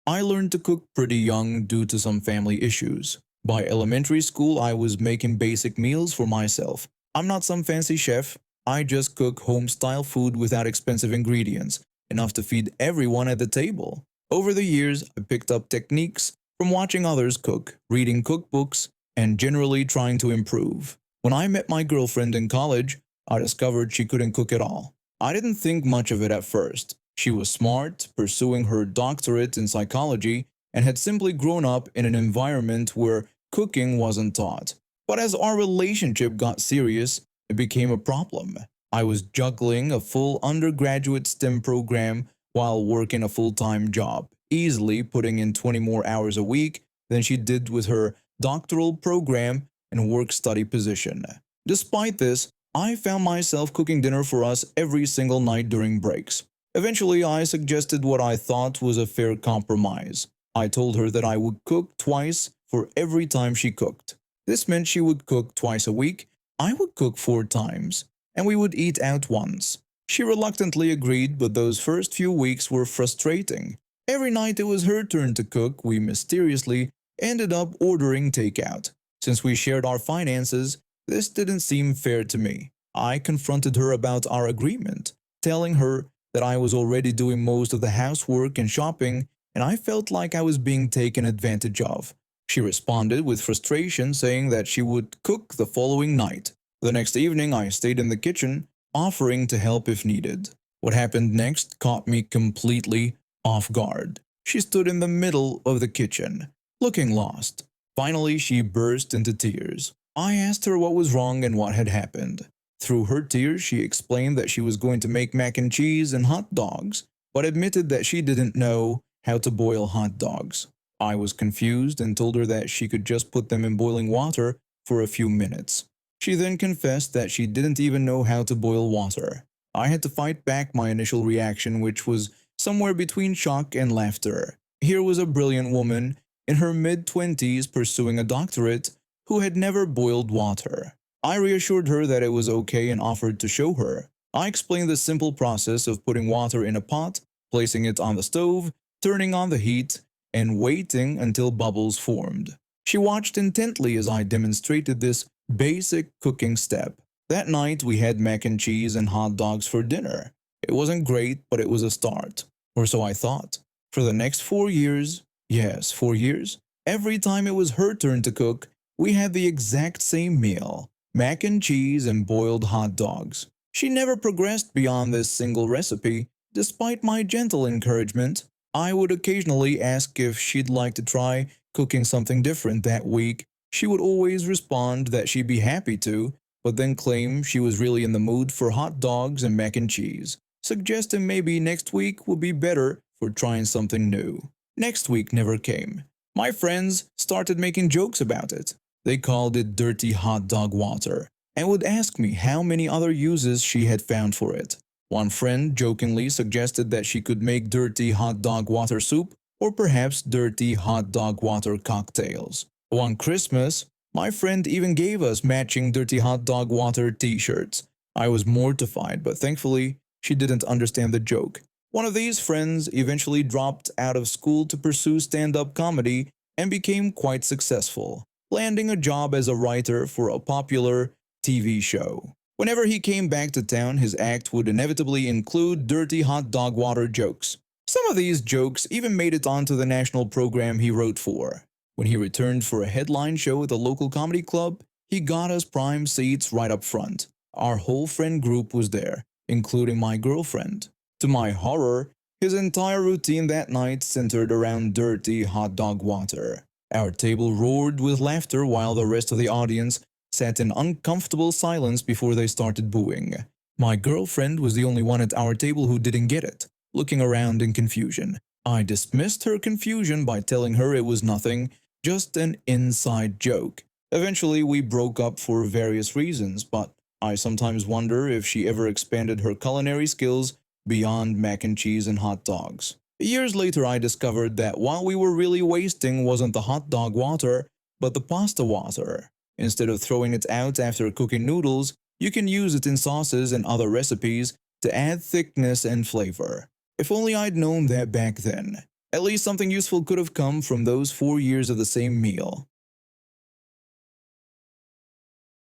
I learned to cook pretty young due to some family issues. By elementary school, I was making basic meals for myself. I'm not some fancy chef, I just cook home-style food without expensive ingredients, enough to feed everyone at the table. Over the years, I picked up techniques from watching others cook, reading cookbooks, and generally trying to improve. When I met my girlfriend in college, I discovered she couldn't cook at all. I didn't think much of it at first. She was smart, pursuing her doctorate in psychology, and had simply grown up in an environment where cooking wasn't taught. But as our relationship got serious, it became a problem. I was juggling a full undergraduate STEM program while working a full-time job, easily putting in 20 more hours a week than she did with her doctoral program and work-study position. Despite this, I found myself cooking dinner for us every single night during breaks. Eventually, I suggested what I thought was a fair compromise. I told her that I would cook twice for every time she cooked. This meant she would cook twice a week, I would cook 4 times, and we would eat out once. She reluctantly agreed, but those first few weeks were frustrating. Every night it was her turn to cook, we mysteriously ended up ordering takeout. Since we shared our finances, this didn't seem fair to me. I confronted her about our agreement, telling her that I was already doing most of the housework and shopping, and I felt like I was being taken advantage of. She responded with frustration, saying that she would cook the following night. The next evening, I stayed in the kitchen, offering to help if needed. What happened next caught me completely off guard. She stood in the middle of the kitchen, looking lost. Finally, she burst into tears. I asked her what was wrong and what had happened. Through her tears, she explained that she was going to make mac and cheese and hot dogs, but admitted that she didn't know how to boil hot dogs. I was confused and told her that she could just put them in boiling water for a few minutes. She then confessed that she didn't even know how to boil water. I had to fight back my initial reaction, which was somewhere between shock and laughter. Here was a brilliant woman in her mid-20s pursuing a doctorate who had never boiled water. I reassured her that it was okay and offered to show her. I explained the simple process of putting water in a pot, placing it on the stove, turning on the heat, and waiting until bubbles formed. She watched intently as I demonstrated this basic cooking step. That night we had mac and cheese and hot dogs for dinner. It wasn't great, but it was a start. Or so I thought. For the next 4 years, yes, 4 years, every time it was her turn to cook, we had the exact same meal, mac and cheese and boiled hot dogs. She never progressed beyond this single recipe. Despite my gentle encouragement, I would occasionally ask if she'd like to try cooking something different that week. She would always respond that she'd be happy to, but then claim she was really in the mood for hot dogs and mac and cheese, suggesting maybe next week would be better for trying something new. Next week never came. My friends started making jokes about it. They called it dirty hot dog water and would ask me how many other uses she had found for it. One friend jokingly suggested that she could make dirty hot dog water soup or perhaps dirty hot dog water cocktails. One Christmas, my friend even gave us matching dirty hot dog water t-shirts. I was mortified, but thankfully, she didn't understand the joke. One of these friends eventually dropped out of school to pursue stand-up comedy and became quite successful, landing a job as a writer for a popular TV show. Whenever he came back to town, his act would inevitably include dirty hot dog water jokes. Some of these jokes even made it onto the national program he wrote for. When he returned for a headline show at the local comedy club, he got us prime seats right up front. Our whole friend group was there, including my girlfriend. To my horror, his entire routine that night centered around dirty hot dog water. Our table roared with laughter while the rest of the audience sat in uncomfortable silence before they started booing. My girlfriend was the only one at our table who didn't get it, looking around in confusion. I dismissed her confusion by telling her it was nothing, just an inside joke. Eventually, we broke up for various reasons, but I sometimes wonder if she ever expanded her culinary skills beyond mac and cheese and hot dogs. Years later, I discovered that what we were really wasting wasn't the hot dog water, but the pasta water. Instead of throwing it out after cooking noodles, you can use it in sauces and other recipes to add thickness and flavor. If only I'd known that back then. At least something useful could have come from those 4 years of the same meal.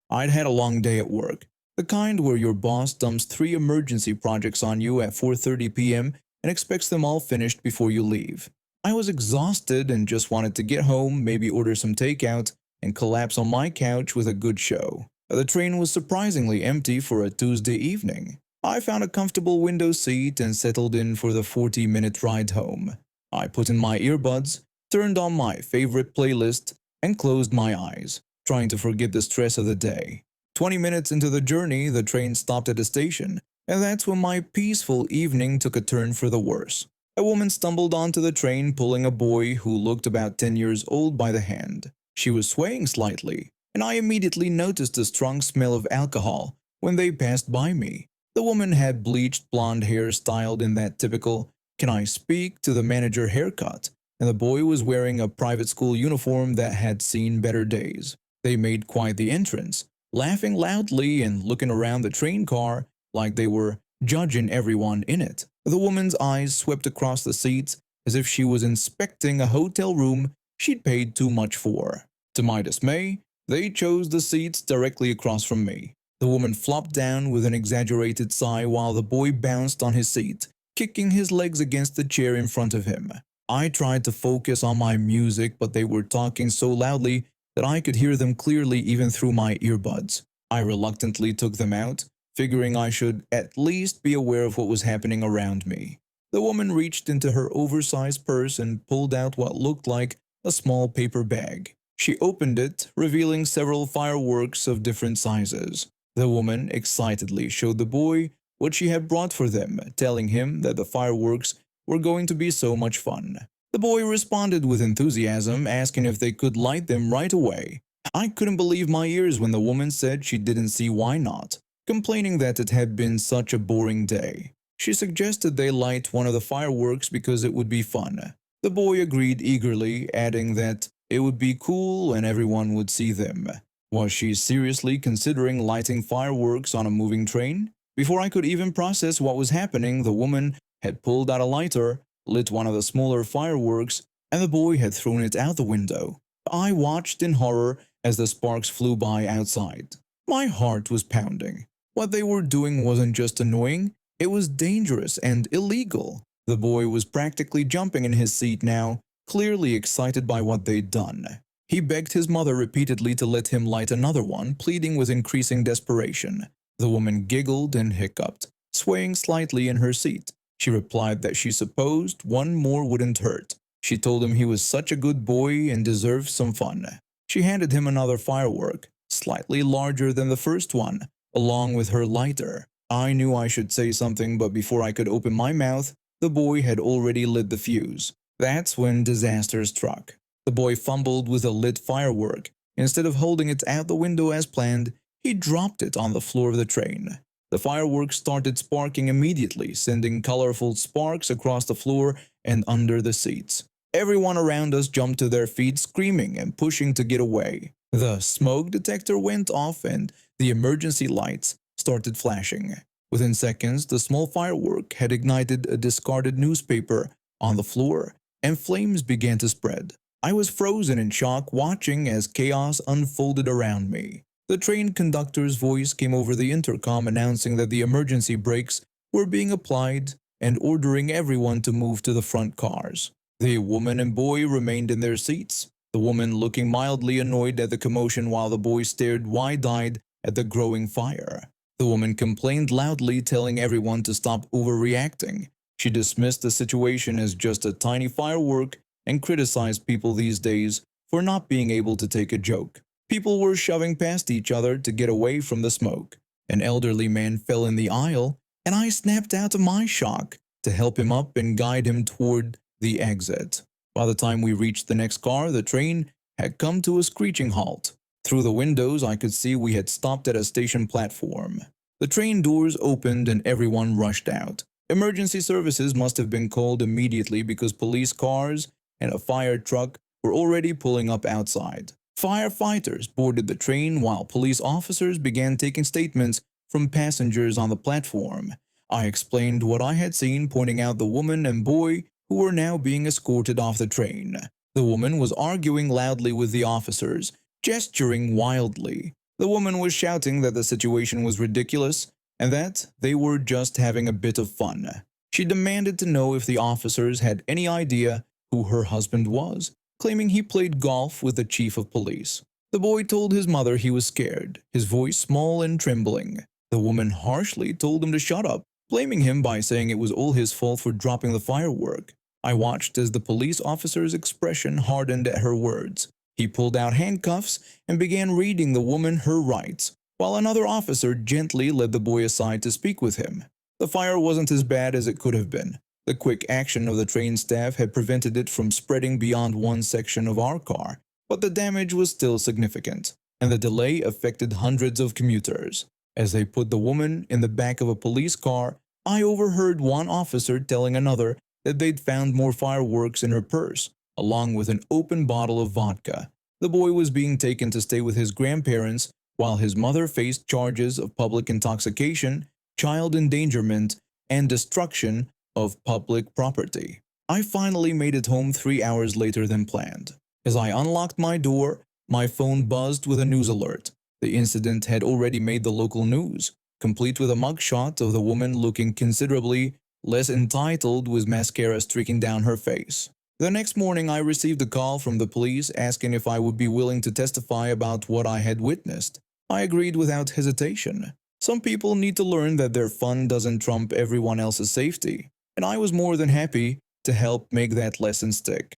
I'd had a long day at work, the kind where your boss dumps 3 emergency projects on you at 4:30 p.m. and expects them all finished before you leave. I was exhausted and just wanted to get home, maybe order some takeout, and collapse on my couch with a good show. The train was surprisingly empty for a Tuesday evening. I found a comfortable window seat and settled in for the 40-minute ride home. I put in my earbuds, turned on my favorite playlist, and closed my eyes, trying to forget the stress of the day. 20 minutes into the journey, the train stopped at a station, and that's when my peaceful evening took a turn for the worse. A woman stumbled onto the train pulling a boy who looked about 10 years old by the hand. She was swaying slightly, and I immediately noticed a strong smell of alcohol when they passed by me. The woman had bleached blonde hair styled in that typical "can I speak to the manager" haircut, and the boy was wearing a private school uniform that had seen better days. They made quite the entrance, laughing loudly and looking around the train car like they were judging everyone in it. The woman's eyes swept across the seats as if she was inspecting a hotel room she'd paid too much for. To my dismay, they chose the seats directly across from me. The woman flopped down with an exaggerated sigh while the boy bounced on his seat, kicking his legs against the chair in front of him. I tried to focus on my music, but they were talking so loudly that I could hear them clearly even through my earbuds. I reluctantly took them out, figuring I should at least be aware of what was happening around me. The woman reached into her oversized purse and pulled out what looked like a small paper bag. She opened it, revealing several fireworks of different sizes. The woman excitedly showed the boy what she had brought for them, telling him that the fireworks were going to be so much fun. The boy responded with enthusiasm, asking if they could light them right away. I couldn't believe my ears when the woman said she didn't see why not, complaining that it had been such a boring day. She suggested they light one of the fireworks because it would be fun. The boy agreed eagerly, adding that it would be cool and everyone would see them. Was she seriously considering lighting fireworks on a moving train? Before I could even process what was happening, the woman had pulled out a lighter, lit one of the smaller fireworks, and the boy had thrown it out the window. I watched in horror as the sparks flew by outside. My heart was pounding. What they were doing wasn't just annoying, it was dangerous and illegal. The boy was practically jumping in his seat now, clearly excited by what they'd done. He begged his mother repeatedly to let him light another one, pleading with increasing desperation. The woman giggled and hiccuped, swaying slightly in her seat. She replied that she supposed one more wouldn't hurt. She told him he was such a good boy and deserved some fun. She handed him another firework, slightly larger than the first one, along with her lighter. I knew I should say something, but before I could open my mouth, the boy had already lit the fuse. That's when disaster struck. The boy fumbled with a lit firework. Instead of holding it out the window as planned, he dropped it on the floor of the train. The fireworks started sparking immediately, sending colorful sparks across the floor and under the seats. Everyone around us jumped to their feet, screaming and pushing to get away. The smoke detector went off and the emergency lights started flashing. Within seconds, the small firework had ignited a discarded newspaper on the floor, and flames began to spread. I was frozen in shock, watching as chaos unfolded around me. The train conductor's voice came over the intercom announcing that the emergency brakes were being applied and ordering everyone to move to the front cars. The woman and boy remained in their seats, the woman looking mildly annoyed at the commotion while the boy stared wide-eyed at the growing fire. The woman complained loudly, telling everyone to stop overreacting. She dismissed the situation as just a tiny firework and criticized people these days for not being able to take a joke. People were shoving past each other to get away from the smoke. An elderly man fell in the aisle, and I snapped out of my shock to help him up and guide him toward the exit. By the time we reached the next car, the train had come to a screeching halt. Through the windows, I could see we had stopped at a station platform. The train doors opened and everyone rushed out. Emergency services must have been called immediately because police cars and a fire truck were already pulling up outside. Firefighters boarded the train while police officers began taking statements from passengers on the platform. I explained what I had seen, pointing out the woman and boy who were now being escorted off the train. The woman was arguing loudly with the officers, gesturing wildly. The woman was shouting that the situation was ridiculous and that they were just having a bit of fun. She demanded to know if the officers had any idea who her husband was, claiming he played golf with the chief of police. The boy told his mother he was scared, his voice small and trembling. The woman harshly told him to shut up, blaming him by saying it was all his fault for dropping the firework. I watched as the police officer's expression hardened at her words. He pulled out handcuffs and began reading the woman her rights, while another officer gently led the boy aside to speak with him. The fire wasn't as bad as it could have been. The quick action of the train staff had prevented it from spreading beyond one section of our car, but the damage was still significant, and the delay affected hundreds of commuters. As they put the woman in the back of a police car, I overheard one officer telling another that they'd found more fireworks in her purse, along with an open bottle of vodka. The boy was being taken to stay with his grandparents, while his mother faced charges of public intoxication, child endangerment, and destruction of public property. I finally made it home 3 hours later than planned. As I unlocked my door, my phone buzzed with a news alert. The incident had already made the local news, complete with a mugshot of the woman looking considerably less entitled with mascara streaking down her face. The next morning I received a call from the police asking if I would be willing to testify about what I had witnessed. I agreed without hesitation. Some people need to learn that their fun doesn't trump everyone else's safety, and I was more than happy to help make that lesson stick.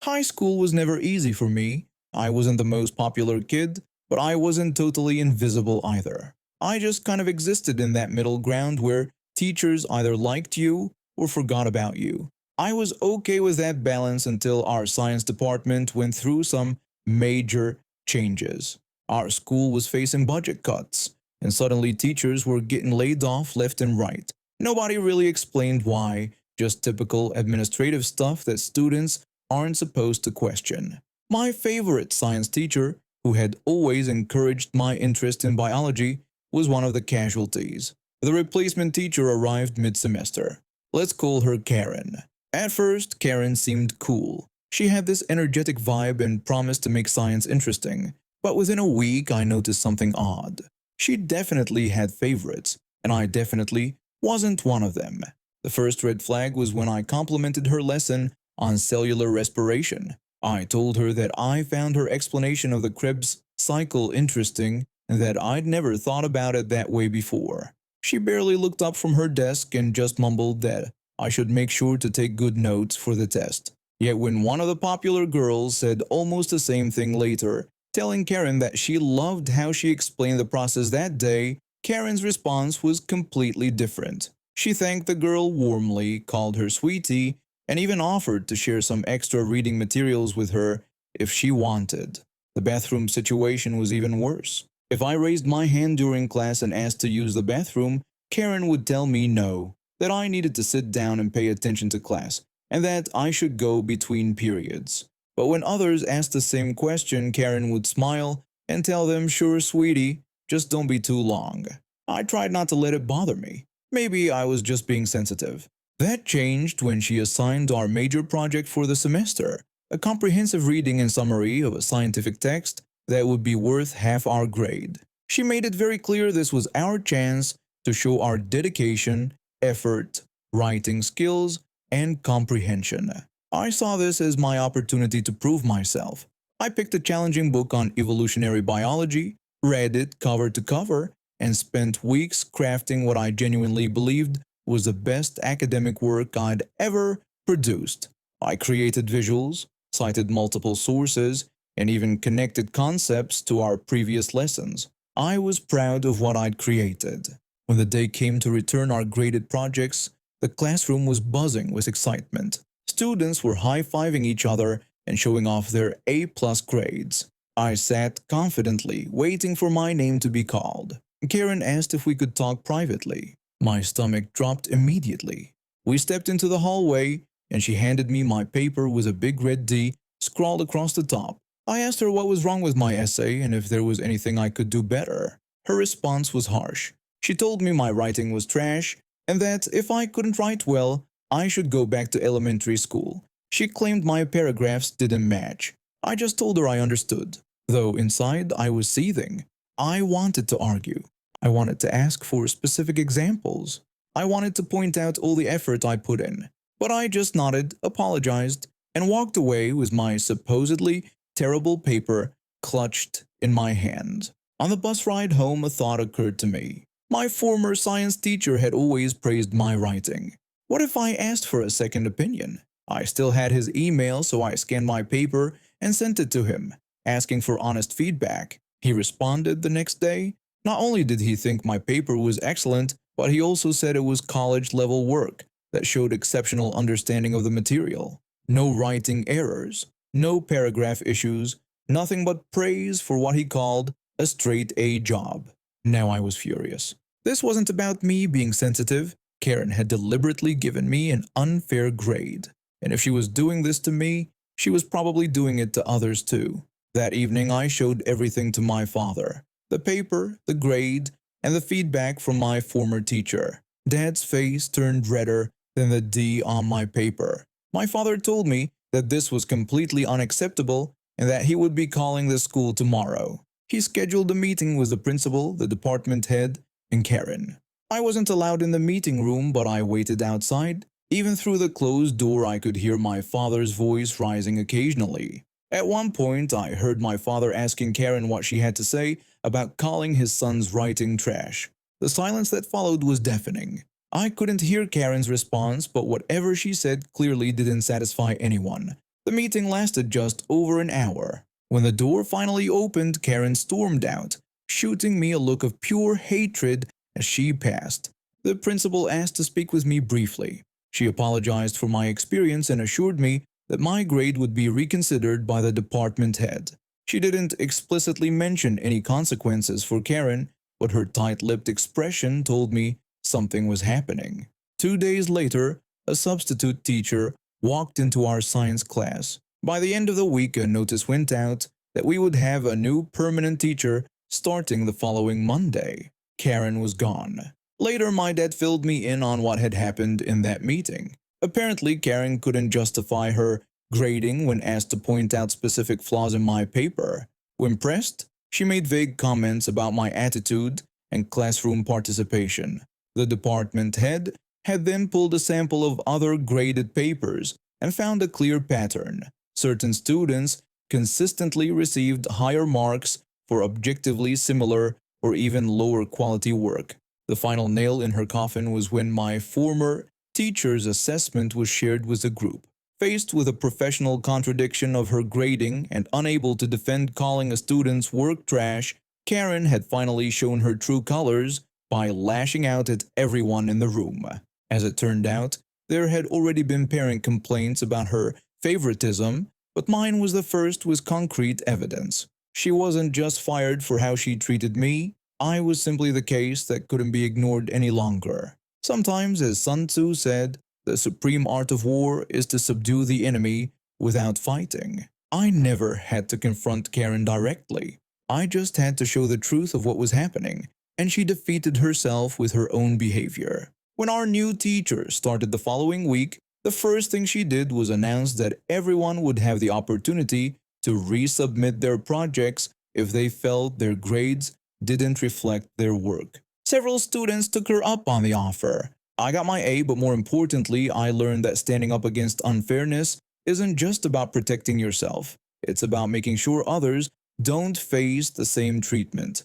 High school was never easy for me. I wasn't the most popular kid, but I wasn't totally invisible either. I just kind of existed in that middle ground where teachers either liked you or forgot about you. I was okay with that balance until our science department went through some major changes. Our school was facing budget cuts, and suddenly teachers were getting laid off left and right. Nobody really explained why, just typical administrative stuff that students aren't supposed to question. My favorite science teacher, who had always encouraged my interest in biology, was one of the casualties. The replacement teacher arrived mid-semester. Let's call her Karen. At first, Karen seemed cool. She had this energetic vibe and promised to make science interesting. But within a week, I noticed something odd. She definitely had favorites, and I definitely wasn't one of them. The first red flag was when I complimented her lesson on cellular respiration. I told her that I found her explanation of the Krebs cycle interesting and that I'd never thought about it that way before. She barely looked up from her desk and just mumbled that I should make sure to take good notes for the test. Yet when one of the popular girls said almost the same thing later, telling Karen that she loved how she explained the process that day, Karen's response was completely different. She thanked the girl warmly, called her sweetie, and even offered to share some extra reading materials with her if she wanted. The bathroom situation was even worse. If I raised my hand during class and asked to use the bathroom, Karen would tell me no, that I needed to sit down and pay attention to class, and that I should go between periods. But when others asked the same question, Karen would smile and tell them, "Sure, sweetie, just don't be too long." I tried not to let it bother me. Maybe I was just being sensitive. That changed when she assigned our major project for the semester, a comprehensive reading and summary of a scientific text that would be worth half our grade. She made it very clear this was our chance to show our dedication, effort, writing skills, and comprehension. I saw this as my opportunity to prove myself. I picked a challenging book on evolutionary biology, read it cover to cover, and spent weeks crafting what I genuinely believed was the best academic work I'd ever produced. I created visuals, cited multiple sources, and even connected concepts to our previous lessons. I was proud of what I'd created. When the day came to return our graded projects, the classroom was buzzing with excitement. Students were high-fiving each other and showing off their A-plus grades. I sat confidently, waiting for my name to be called. Karen asked if we could talk privately. My stomach dropped immediately. We stepped into the hallway, and she handed me my paper with a big red D scrawled across the top. I asked her what was wrong with my essay and if there was anything I could do better. Her response was harsh. She told me my writing was trash and that if I couldn't write well, I should go back to elementary school. She claimed my paragraphs didn't match. I just told her I understood, though inside I was seething. I wanted to argue. I wanted to ask for specific examples. I wanted to point out all the effort I put in. But I just nodded, apologized, and walked away with my supposedly terrible paper clutched in my hand. On the bus ride home, a thought occurred to me. My former science teacher had always praised my writing. What if I asked for a second opinion? I still had his email, so I scanned my paper and sent it to him, asking for honest feedback. He responded the next day. Not only did he think my paper was excellent, but he also said it was college-level work that showed exceptional understanding of the material. No writing errors, no paragraph issues, nothing but praise for what he called a straight A job. Now I was furious. This wasn't about me being sensitive. Karen had deliberately given me an unfair grade, and if she was doing this to me, she was probably doing it to others too. That evening I showed everything to my father. The paper, the grade, and the feedback from my former teacher. Dad's face turned redder than the D on my paper. My father told me that this was completely unacceptable and that he would be calling the school tomorrow. He scheduled a meeting with the principal, the department head, and Karen. I wasn't allowed in the meeting room, but I waited outside. Even through the closed door, I could hear my father's voice rising occasionally. At one point, I heard my father asking Karen what she had to say about calling his son's writing trash. The silence that followed was deafening. I couldn't hear Karen's response, but whatever she said clearly didn't satisfy anyone. The meeting lasted just over an hour. When the door finally opened, Karen stormed out, shooting me a look of pure hatred as she passed. The principal asked to speak with me briefly. She apologized for my experience and assured me that my grade would be reconsidered by the department head. She didn't explicitly mention any consequences for Karen, but her tight-lipped expression told me something was happening. 2 days later, a substitute teacher walked into our science class. By the end of the week, a notice went out that we would have a new permanent teacher starting the following Monday. Karen was gone. Later, my dad filled me in on what had happened in that meeting. Apparently, Karen couldn't justify her grading when asked to point out specific flaws in my paper. When pressed, she made vague comments about my attitude and classroom participation. The department head had then pulled a sample of other graded papers and found a clear pattern. Certain students consistently received higher marks for objectively similar or even lower quality work. The final nail in her coffin was when my former teacher's assessment was shared with the group. Faced with a professional contradiction of her grading and unable to defend calling a student's work trash, Karen had finally shown her true colors by lashing out at everyone in the room. As it turned out, there had already been parent complaints about her favoritism, but mine was the first with concrete evidence. She wasn't just fired for how she treated me. I was simply the case that couldn't be ignored any longer. Sometimes, as Sun Tzu said, the supreme art of war is to subdue the enemy without fighting. I never had to confront Karen directly. I just had to show the truth of what was happening, and she defeated herself with her own behavior. When our new teacher started the following week, the first thing she did was announce that everyone would have the opportunity to resubmit their projects if they felt their grades didn't reflect their work. Several students took her up on the offer. I got my A, but more importantly, I learned that standing up against unfairness isn't just about protecting yourself. It's about making sure others don't face the same treatment.